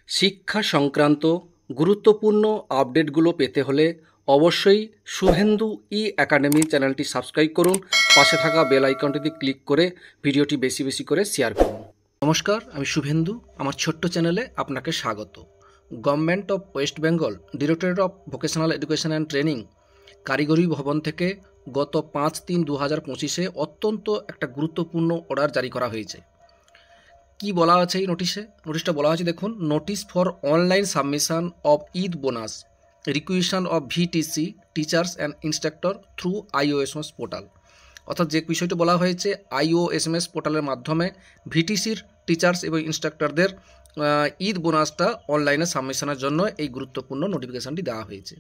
শিক্ষা সংক্রান্ত গুরুত্বপূর্ণ আপডেটগুলো পেতে হলে অবশ্যই শুভেন্দু একাডেমি চ্যানেলটি সাবস্ক্রাইব করুন। পাশে থাকা বেল আইকনটিতে ক্লিক করে ভিডিওটি বেশি বেশি করে শেয়ার করুন। নমস্কার, আমি শুভেন্দু। আমার ছোট্ট চ্যানেলে আপনাকে স্বাগত। Government of West Bengal directorate of vocational education and training কারিগরি ভবন থেকে গত 5-3-2025 অত্যন্ত একটা গুরুত্বপূর্ণ অর্ডার জারি করা হয়েছে। কি বলা আছে এই নোটিশটা বলা আছে, দেখুন, notice for online submission of Eid bonus requisition of VTC teachers and instructor through IOSMS portal. অর্থাৎ যে বিষয়টি বলা হয়েছে, আইওএসএমএস পোর্টালের মাধ্যমে ভিটিসির টিচার্স এবং ইনস্ট্রাক্টরদের ঈদ বোনাসটা অনলাইনে সাবমিশনের জন্য এই গুরুত্বপূর্ণ নোটিফিকেশানটি দেওয়া হয়েছে।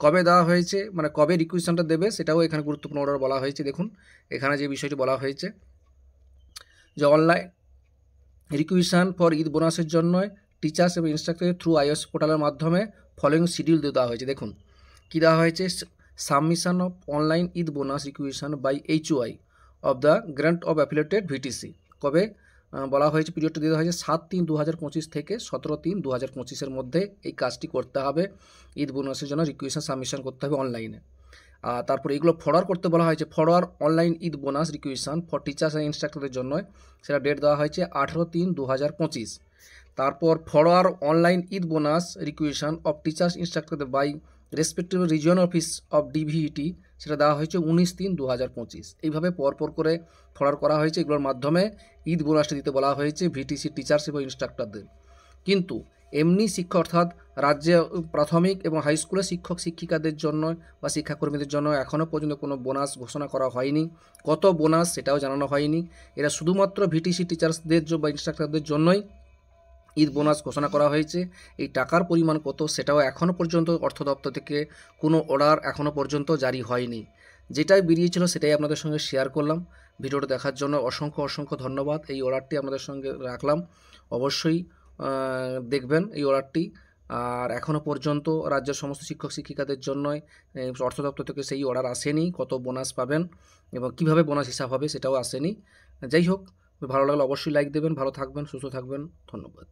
কবে দেওয়া হয়েছে, মানে কবে রিকুইশনটা দেবে, সেটাও এখানে গুরুত্বপূর্ণ অর্ডার বলা হয়েছে। দেখুন, এখানে যে বিষয়টি বলা হয়েছে যে অনলাইন রিকুইশন ফর ঈদ বোনাসের জন্য টিচার্স এবং ইনস্ট্রাক্টর থ্রু আইওএস পোর্টালের মাধ্যমে ফলোয়িং শিডিউল দেওয়া হয়েছে। দেখুন কী দেওয়া হয়েছে, submission of online Eid bonus requisition by HOI of the grant of affiliated VTC. কবে বলা হয়েছে, পিরিয়ডটা দেওয়া হয়েছে 7-3-2025 থেকে 17-3-2025 মধ্যে এই কাজটি করতে হবে। ঈদ বোনাসের জন্য রিকুইশন সাবমিশন করতে হবে অনলাইনে। তারপরে এগুলো ফরওয়ার্ড করতে বলা হয়েছে, forward online Eid bonus requisition for teachers and ইনস্ট্রাক্টরদের জন্য, সেটা ডেট দেওয়া হয়েছে 18-3-2025। তারপর forward online Eid bonus requisition of teachers ইনস্ট্রাক্টরদের by respective region office of DVET, সেটা দেওয়া হয়েছে 19-3-2025। এইভাবে পরপর করে ফরওয়ার্ড করা হয়েছে। এগুলোর মাধ্যমে ঈদ বোনাসটা দিতে বলা হয়েছে ভিটিসি টিচার্স এবং ইনস্ট্রাক্টরদের। কিন্তু এমনি শিক্ষা, অর্থাৎ রাজ্যে প্রাথমিক এবং হাই স্কুলের শিক্ষক শিক্ষিকাদের জন্য বা শিক্ষাকর্মীদের জন্য এখনও পর্যন্ত কোনো বোনাস ঘোষণা করা হয়নি। কত বোনাস সেটাও জানানো হয়নি। এরা শুধুমাত্র ভিটিসি টিচার্সদের বা ইনস্ট্রাক্টরদের জন্যই ঈদ বোনাস ঘোষণা করা হয়েছে। এই টাকার পরিমাণ কত সেটাও এখনও পর্যন্ত অর্থ দপ্তর থেকে কোনো অর্ডার এখনও পর্যন্ত জারি হয়নি। যেটাই বেরিয়েছিল সেটাই আপনাদের সঙ্গে শেয়ার করলাম। ভিডিওটা দেখার জন্য অসংখ্য ধন্যবাদ। এই অর্ডারটি আপনাদের সঙ্গে রাখলাম, অবশ্যই দেখবেন এই অর্ডারটি। আর এখনও পর্যন্ত রাজ্যের সমস্ত শিক্ষক শিক্ষিকাদের জন্যই অর্থ দপ্তর থেকে সেই অর্ডার আসেনি, কত বোনাস পাবেন এবং কিভাবে বোনাস হিসাব হবে সেটাও আসেনি। যাই হোক, ভালো লাগলে অবশ্যই লাইক দেবেন। ভালো থাকবেন, সুস্থ থাকবেন, ধন্যবাদ।